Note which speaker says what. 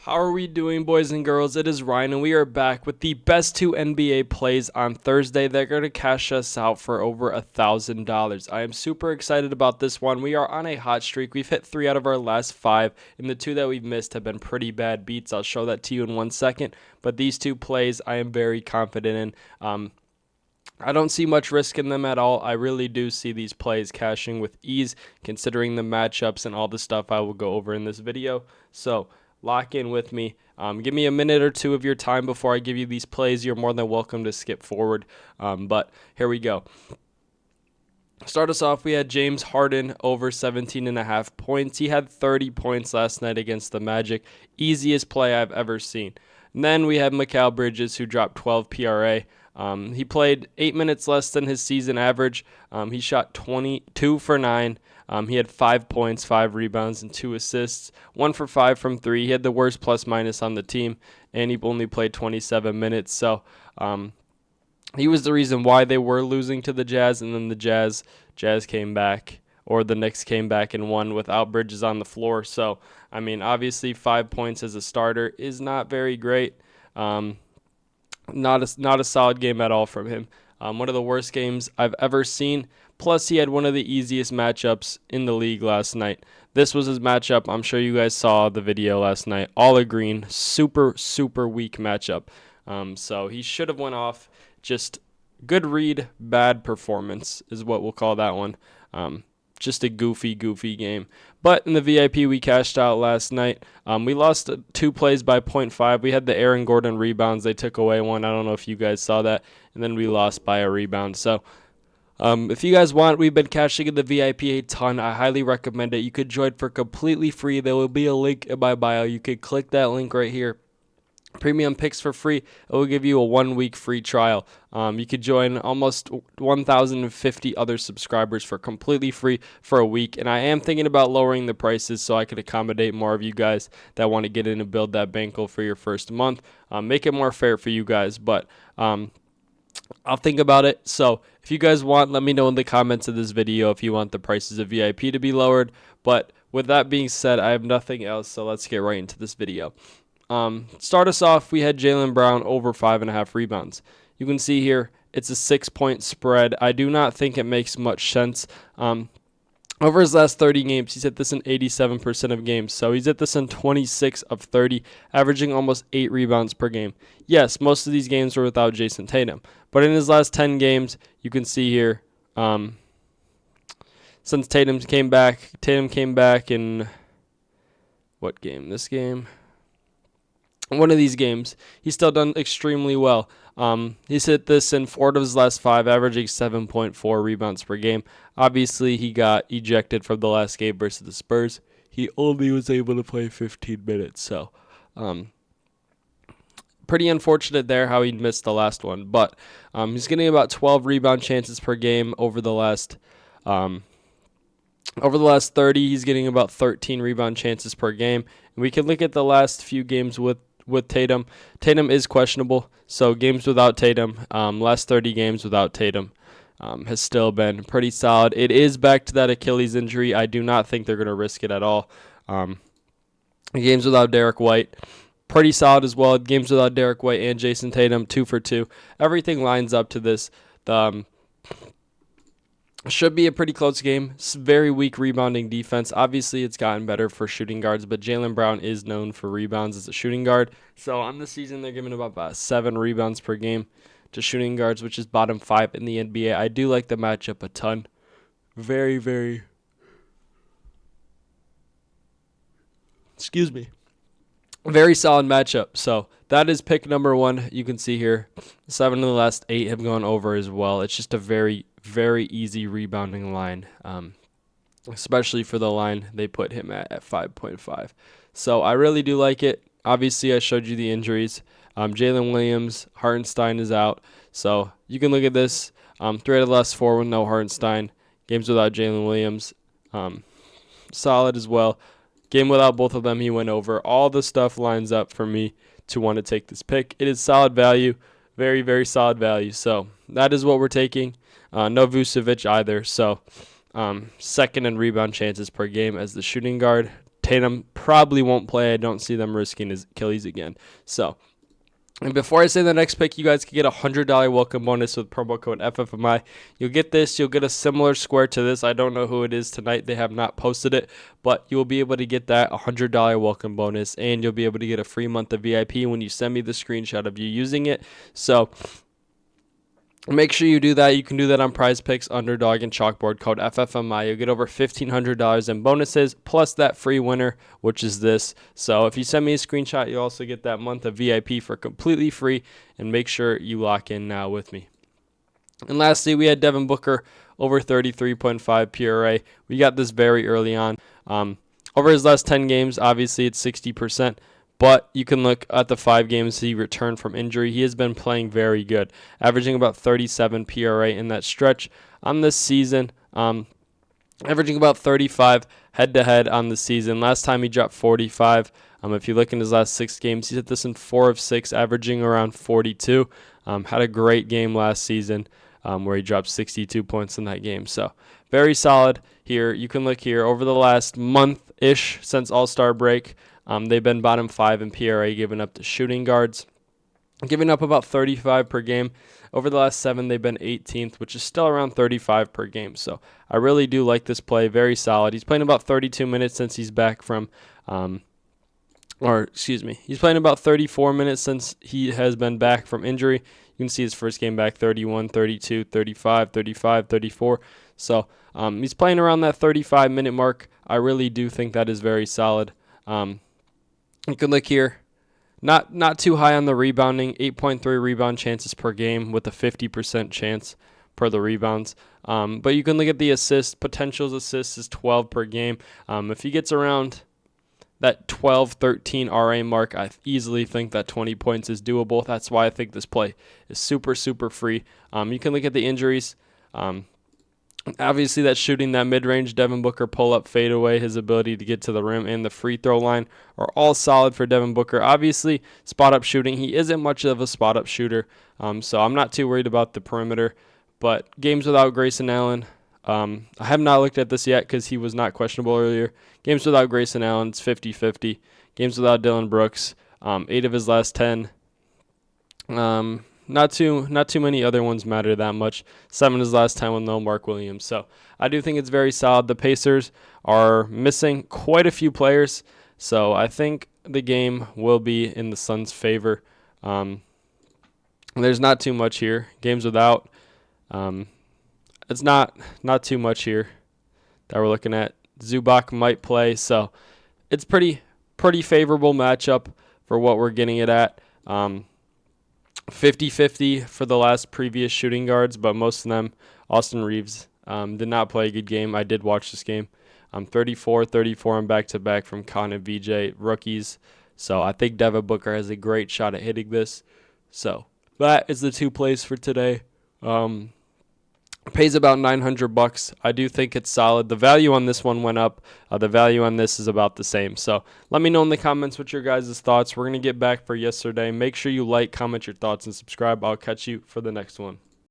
Speaker 1: How are we doing, boys and girls? It is Ryan, and we are back with the best two NBA plays on Thursday. They're going to cash us out for over $1,000. I am super excited about this one. We are on a hot streak. We've hit 3 out of our last 5, and the 2 that we've missed have been pretty bad beats. I'll show that to you in 1 second, but these 2 plays I am very confident in. I don't see much risk in them at all. I really do see these plays cashing with ease, considering the matchups and all the stuff I will go over in this video. So lock in with me. Give me a minute or 2 of your time before I give you these plays. You're more than welcome to skip forward, but here we go. Start us off, we had James Harden over 17.5 points. He had 30 points last night against the Magic. Easiest play I've ever seen. And then we have Mikal Bridges, who dropped 12 PRA. He played 8 minutes less than his season average. He shot 22 for 9. He had 5 points, 5 rebounds, and 2 assists. 1 for 5 from 3. He had the worst plus-minus on the team, and he only played 27 minutes. So he was the reason why they were losing to the Jazz, and then the Jazz came back, or the Knicks came back and won without Bridges on the floor. So, I mean, obviously 5 points as a starter is not very great. Not a solid game at all from him. One of the worst games I've ever seen. Plus, he had one of the easiest matchups in the league last night. This was his matchup. I'm sure you guys saw the video last night. All agreeing, super weak matchup. So he should have went off. Just good read, bad performance is what we'll call that one. Just a goofy game. But in the VIP, we cashed out last night. We lost 2 plays by 0.5. We had the Aaron Gordon rebounds. They took away one. I don't know if you guys saw that. And then we lost by a rebound. So if you guys want, we've been cashing in the VIP a ton. I highly recommend it. You could join for completely free. There will be a link in my bio. You could click that link right here. Premium picks for free. It will give you a 1-week free trial. You could join almost 1,050 other subscribers for completely free for a week. And I am thinking about lowering the prices so I could accommodate more of you guys that want to get in and build that bankroll for your first month. Make it more fair for you guys. But I'll think about it. So if you guys want, let me know in the comments of this video if you want the prices of VIP to be lowered. But with that being said, I have nothing else. So let's get right into this video. Start us off, we had Jaylen Brown over 5.5 rebounds. You can see here, it's a 6-point spread. I do not think it makes much sense. Over his last 30 games, he's hit this in 87% of games. So he's hit this in 26 of 30, averaging almost 8 rebounds per game. Yes, most of these games were without Jason Tatum. But in his last 10 games, you can see here, since Tatum came back in what game? This game? One of these games, he's still done extremely well. He's hit this in 4 of his last 5, averaging 7.4 rebounds per game. Obviously, he got ejected from the last game versus the Spurs. He only was able to play 15 minutes, so pretty unfortunate there how he missed the last one. But he's getting about 12 rebound chances per game over the last 30. He's getting about 13 rebound chances per game. And we can look at the last few games with Tatum. Tatum is questionable, so games without Tatum, last 30 games without Tatum has still been pretty solid. It is back to that Achilles injury. I do not think they're going to risk it at all. Games without Derek White, pretty solid as well. Games without Derek White and Jason Tatum, 2 for 2. Everything lines up to this. Should be a pretty close game. It's very weak rebounding defense. Obviously, it's gotten better for shooting guards, but Jaylen Brown is known for rebounds as a shooting guard. So on the season, they're giving about 7 rebounds per game to shooting guards, which is bottom 5 in the NBA. I do like the matchup a ton. Very solid matchup. So that is pick number 1. You can see here, 7 of the last 8 have gone over as well. It's just a very easy rebounding line, especially for the line they put him at 5.5. So I really do like it. Obviously, I showed you the injuries. Jalen Williams, Hartenstein is out. So you can look at this. 3 out of the last 4 with no Hartenstein. Games without Jalen Williams, solid as well. Game without both of them, he went over. All the stuff lines up for me to want to take this pick. It is solid value, very solid value. So that is what we're taking. No Vucevic either. So second in rebound chances per game as the shooting guard. Tatum probably won't play. I don't see them risking his Achilles again. So, and before I say the next pick, you guys can get a $100 welcome bonus with promo code FFMI. You'll get this. You'll get a similar square to this. I don't know who it is tonight. They have not posted it, but you'll be able to get that $100 welcome bonus, and you'll be able to get a free month of VIP when you send me the screenshot of you using it. So make sure you do that. You can do that on Prizepicks, Underdog, and Chalkboard. Code FFMI. You'll get over $1,500 in bonuses, plus that free winner, which is this. So if you send me a screenshot, you also get that month of VIP for completely free. And make sure you lock in now with me. And lastly, we had Devin Booker over 33.5 PRA. We got this very early on. Over his last 10 games, obviously it's 60%. But you can look at the 5 games he returned from injury. He has been playing very good, averaging about 37 PRA in that stretch on this season, averaging about 35 head-to-head on the season. Last time he dropped 45. If you look in his last 6 games, he's hit this in 4 of 6, averaging around 42. Had a great game last season where he dropped 62 points in that game. So very solid here. You can look here over the last month-ish since All-Star break. They've been bottom 5 in PRA, giving up to shooting guards, giving up about 35 per game. Over the last 7, they've been 18th, which is still around 35 per game. So I really do like this play. Very solid. He's playing about 32 minutes since he's back from, he's playing about 34 minutes since he has been back from injury. You can see his first game back 31, 32, 35, 35, 34. So he's playing around that 35-minute mark. I really do think that is very solid. You can look here, not too high on the rebounding, 8.3 rebound chances per game with a 50% chance per the rebounds. But you can look at the assists. Potential assists is 12 per game. If he gets around that 12, 13 RA mark, I easily think that 20 points is doable. That's why I think this play is super, super free. You can look at the injuries. Obviously, that shooting, that mid-range Devin Booker pull-up, fadeaway, his ability to get to the rim, and the free throw line are all solid for Devin Booker. Obviously, spot-up shooting, he isn't much of a spot-up shooter, so I'm not too worried about the perimeter. But games without Grayson Allen, I have not looked at this yet because he was not questionable earlier. Games without Grayson Allen, it's 50-50. Games without Dylan Brooks, 8 of his last 10. Not too many other ones matter that much. 7 is last time with no Mark Williams. So I do think it's very solid. The Pacers are missing quite a few players, so I think the game will be in the Suns' favor. There's not too much here. Games without, it's not too much here that we're looking at. Zubac might play, so it's pretty favorable matchup for what we're getting it at. 50-50 for the last previous shooting guards, but most of them, Austin Reeves, did not play a good game. I did watch this game. 34-34 on back-to-back from Khan and VJ, rookies. So I think Devin Booker has a great shot at hitting this. So that is the 2 plays for today. Pays about $900. I do think it's solid. The value on this one went up. The value on this is about the same. So let me know in the comments what your guys' thoughts. We're going to get back for yesterday. Make sure you like, comment your thoughts, and subscribe. I'll catch you for the next one.